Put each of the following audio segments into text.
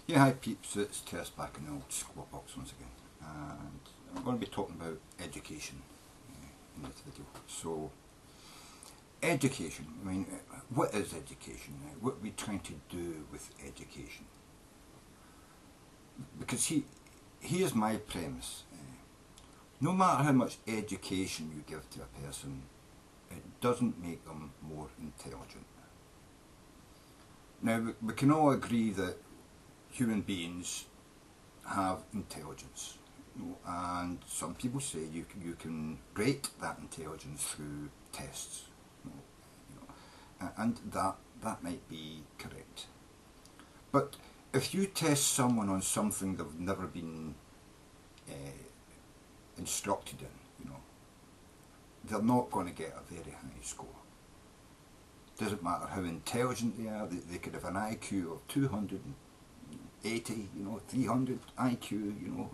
Yeah, hi peeps, it's Tersse back in the old squat box once again, and I'm going to be talking about education in this video. So, education, I mean, what is education? What are we trying to do with education? Because here's my premise. No matter how much education you give to a person, it doesn't make them more intelligent. Now, we can all agree that human beings have intelligence, and some people say you can rate that intelligence through tests, and that might be correct. But if you test someone on something they've never been instructed in, they're not going to get a very high score. Doesn't matter how intelligent they are. They could have an IQ of 280, 300 IQ,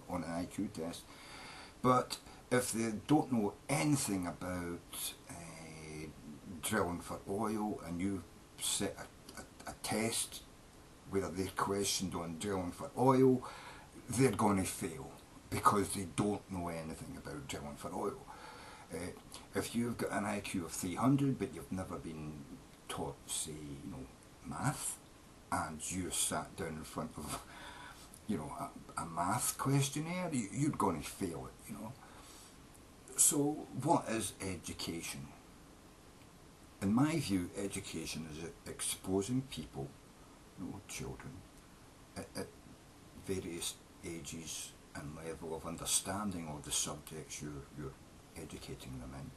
on an IQ test. But if they don't know anything about drilling for oil, and you set a test where they're questioned on drilling for oil, they're going to fail because they don't know anything about drilling for oil. If you've got an IQ of 300 but you've never been taught, say, math, and you sat down in front of, a math questionnaire, you're going to fail it, So what is education? In my view, education is exposing people, children, at various ages and level of understanding of the subjects you're educating them in.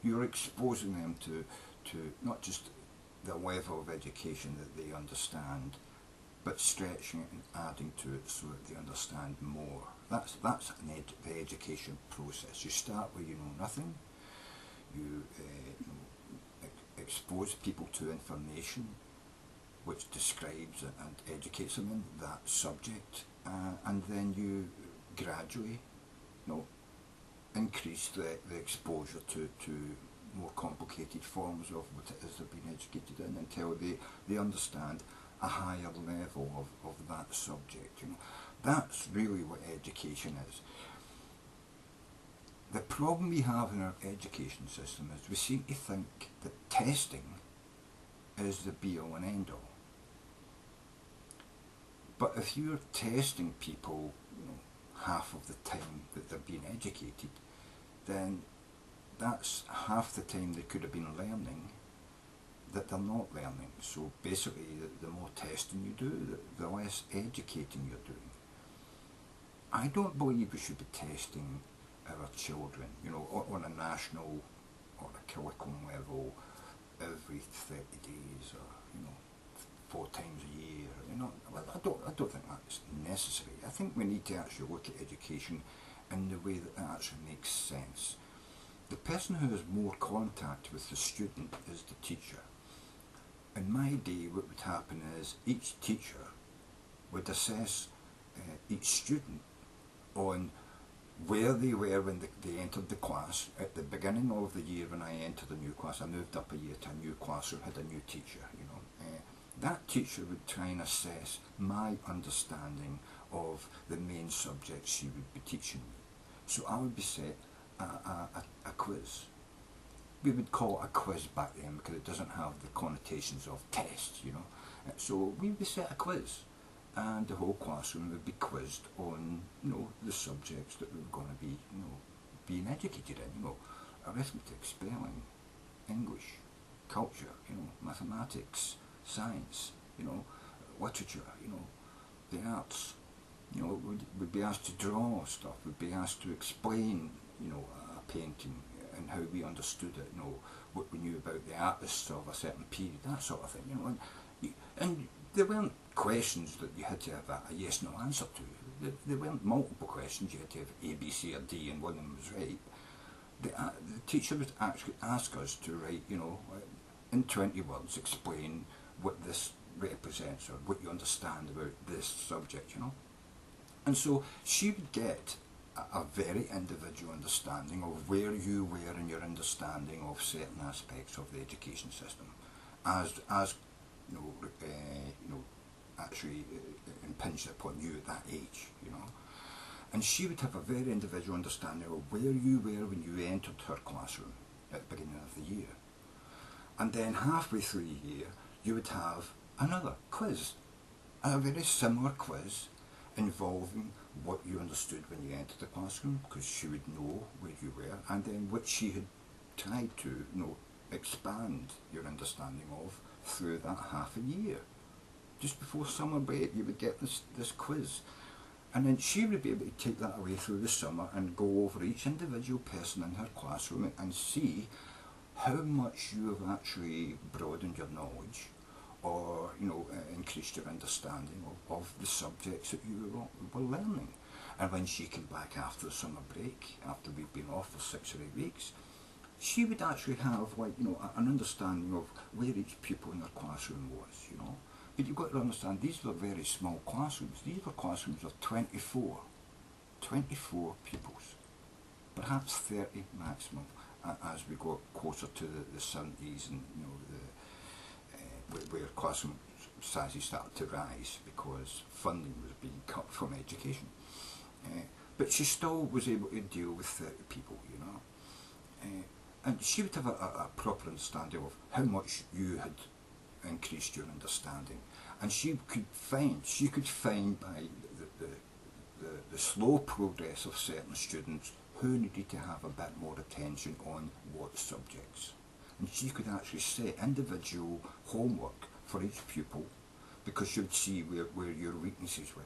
You're exposing them to not just the level of education that they understand, but stretching it and adding to it so that they understand more. That's the education process. You start where you know nothing. You expose people to information which describes and educates them in that subject, and then you gradually, increase the exposure to more complicated forms of what it is they've been educated in, until they understand a higher level of that subject. That's really what education is. The problem we have in our education system is we seem to think that testing is the be-all and end-all. But if you're testing people, half of the time that they're being educated, then that's half the time they could have been learning that they're not learning. So basically, the more testing you do, the less educating you're doing. I don't believe we should be testing our children, on a national or a curriculum level every 30 days or, 4 times a year. I don't think that's necessary. I think we need to actually look at education in the way that it actually makes sense. The person who has more contact with the student is the teacher. In my day, what would happen is each teacher would assess each student on where they were when they entered the class. At the beginning of the year, when I entered a new class, I moved up a year to a new classroom, had a new teacher, that teacher would try and assess my understanding of the main subjects she would be teaching me. So I would be set a quiz. We would call it a quiz back then because it doesn't have the connotations of tests, So we would be set a quiz, and the whole classroom would be quizzed on, the subjects that we were going to be, being educated in, arithmetic, spelling, English, culture, mathematics, science, literature, the arts. We'd be asked to draw stuff, we'd be asked to explain, a painting and how we understood it, what we knew about the artists of a certain period, that sort of thing, and there weren't questions that you had to have a yes/no answer to. There weren't multiple questions. You had to have A, B, C or D, and one of them was right. The teacher would actually ask us to write, in 20 words, explain what this represents or what you understand about this subject, And so she would get a very individual understanding of where you were in your understanding of certain aspects of the education system, as actually impinged upon you at that age, you know. And she would have a very individual understanding of where you were when you entered her classroom at the beginning of the year. And then halfway through the year, you would have another quiz, a very similar quiz involving what you understood when you entered the classroom, because she would know where you were, and then what she had tried to, you know, expand your understanding of through that half a year. Just before summer break, you would get this quiz. And then she would be able to take that away through the summer and go over each individual person in her classroom and see how much you have actually broadened your knowledge, or, you know, increased your understanding of the subjects that you were learning. And when she came back after the summer break, after we'd been off for 6 or 8 weeks, she would actually have, like, you know, an understanding of where each pupil in her classroom was, you know. But you've got to understand, these were very small classrooms. These were classrooms of 24 pupils, perhaps 30 maximum, as we got closer to the 70s, and, you know, where classroom sizes started to rise because funding was being cut from education. But she still was able to deal with 30 people, you know. And she would have a proper understanding of how much you had increased your understanding, and she could find by the slow progress of certain students who needed to have a bit more attention on what subjects, and she could actually set individual homework for each pupil, because she would see where your weaknesses were,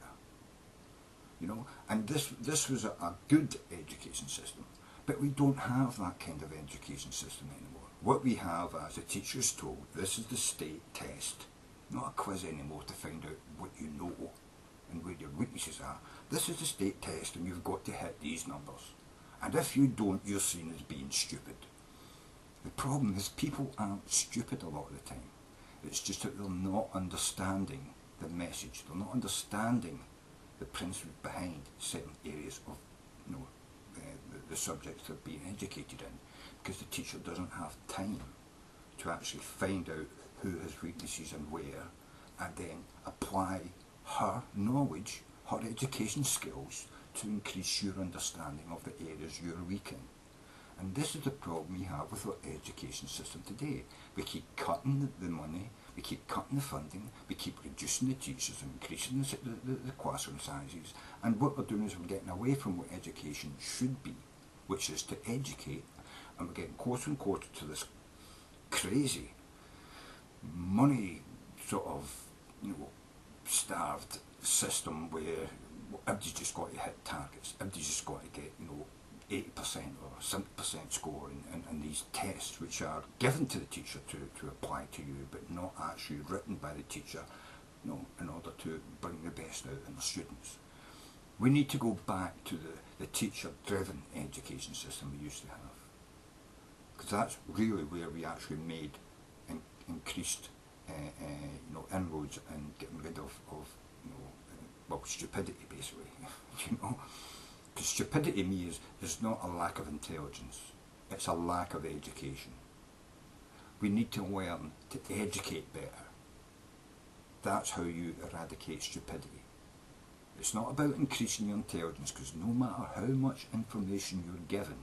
you know. And this was a good education system, but we don't have that kind of education system anymore. What we have, as the teacher is told, this is the state test, not a quiz anymore to find out what you know and where your weaknesses are. This is the state test, and you've got to hit these numbers. And if you don't, you're seen as being stupid. The problem is, people aren't stupid a lot of the time. It's just that they're not understanding the message. They're not understanding the principle behind certain areas of, you know, the subjects they're being educated in, because the teacher doesn't have time to actually find out who has weaknesses and where, and then apply her knowledge, her education skills, to increase your understanding of the areas you're weak in. And this is the problem we have with our education system today. We keep cutting the money, we keep cutting the funding, we keep reducing the teachers and increasing the classroom sizes, and what we're doing is we're getting away from what education should be, which is to educate, and we're getting closer and closer to this crazy money sort of, you know, starved system where everybody's just got to hit targets, everybody's just got to get, you know, 80% or 70% score in these tests, which are given to the teacher to apply to you, but not actually written by the teacher, you know, in order to bring the best out in the students. We need to go back to the teacher-driven education system we used to have, because that's really where we actually made increased you know, inroads and getting rid of you know, well, stupidity basically, you know. Because stupidity to me is not a lack of intelligence, it's a lack of education. We need to learn to educate better. That's how you eradicate stupidity. It's not about increasing your intelligence, because no matter how much information you're given,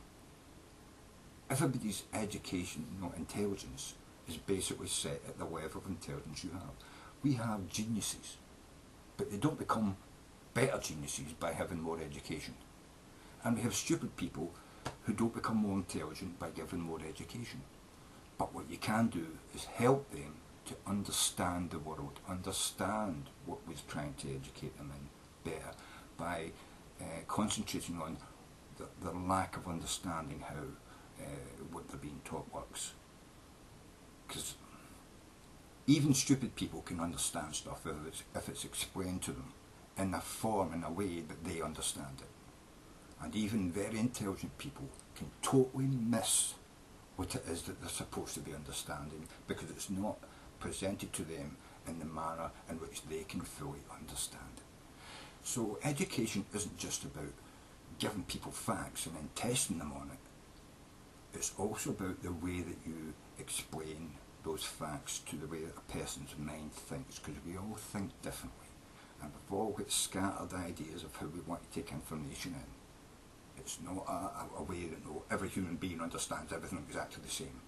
everybody's education, you know, intelligence is basically set at the level of intelligence you have. We have geniuses, but they don't become better geniuses by having more education. And we have stupid people who don't become more intelligent by giving more education. But what you can do is help them to understand the world, understand what we're trying to educate them in better, by concentrating on the lack of understanding how what they're being taught works. Because even stupid people can understand stuff if it's explained to them in a form, in a way that they understand it. And even very intelligent people can totally miss what it is that they're supposed to be understanding, because it's not presented to them in the manner in which they can fully understand it. So education isn't just about giving people facts and then testing them on it. It's also about the way that you explain those facts to the way that a person's mind thinks, because we all think differently. And we've all got scattered ideas of how we want to take information in. It's not a way that every human being understands everything exactly the same.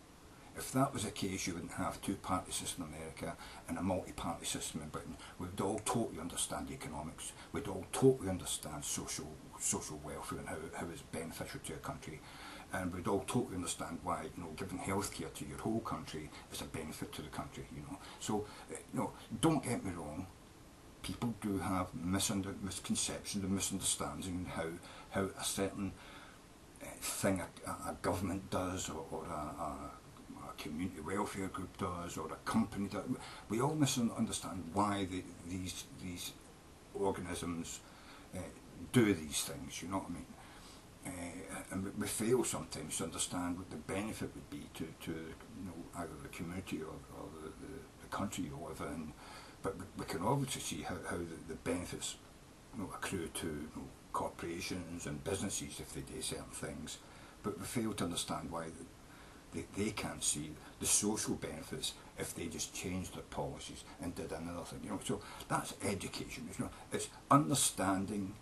If that was the case, you wouldn't have two-party system in America and a multi-party system in Britain. We'd all totally understand economics. We'd all totally understand social welfare and how it's beneficial to a country. And we'd all totally understand why, giving healthcare to your whole country is a benefit to the country, So, don't get me wrong. People do have misconceptions and misunderstandings in how a certain thing a government does, or a community welfare group does, or a company does. We all misunderstand why these organisms do these things, you know what I mean? And we fail sometimes to understand what the benefit would be to either the community or the country you live in. But we can obviously see how the benefits accrue to corporations and businesses if they do certain things. But we fail to understand why they can't see the social benefits if they just changed their policies and did another thing. So that's education. It's understanding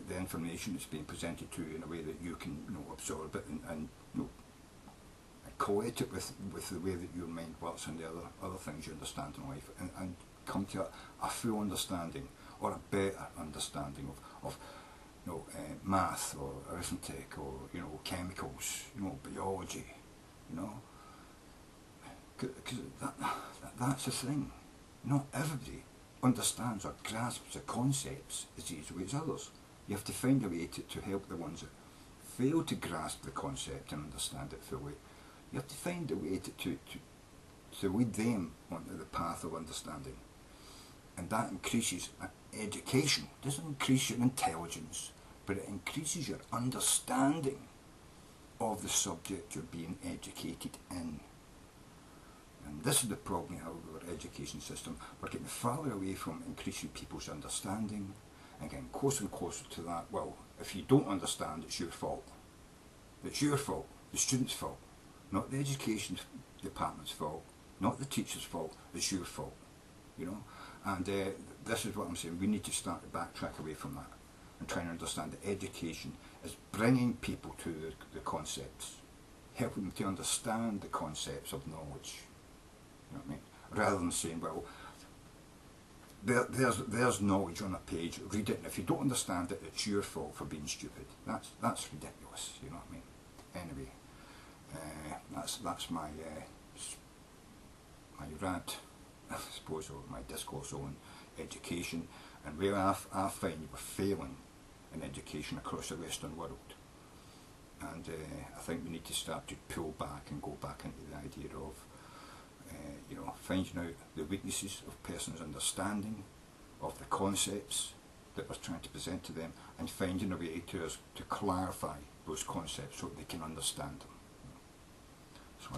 the information that's being presented to you in a way that you can absorb it and collate it with the way that your mind works and the other things you understand in life, and come to a full understanding or a better understanding of math or arithmetic or chemicals, biology, because that's the thing. Not everybody understands or grasps the concepts as easily as others. You have to find a way to help the ones that fail to grasp the concept and understand it fully. You have to find a way to lead them onto the path of understanding. And that increases education. It doesn't increase your intelligence, but it increases your understanding of the subject you're being educated in. And this is the problem we have with our education system. We're getting farther away from increasing people's understanding and getting closer and closer to that, well, if you don't understand, it's your fault. It's your fault, the student's fault, not the education department's fault, not the teacher's fault, it's your fault, And this is what I'm saying, we need to start to backtrack away from that and try and understand that education is bringing people to the concepts, helping them to understand the concepts of knowledge. You know what I mean? Rather than saying, well, there's knowledge on a page, read it, and if you don't understand it, it's your fault for being stupid. That's ridiculous, you know what I mean? Anyway, that's my rant, I suppose, or my discourse on education, and where I find we're failing in education across the Western world. And I think we need to start to pull back and go back into the idea of finding out the weaknesses of persons' understanding of the concepts that we're trying to present to them, and finding a way to clarify those concepts so that they can understand them. So,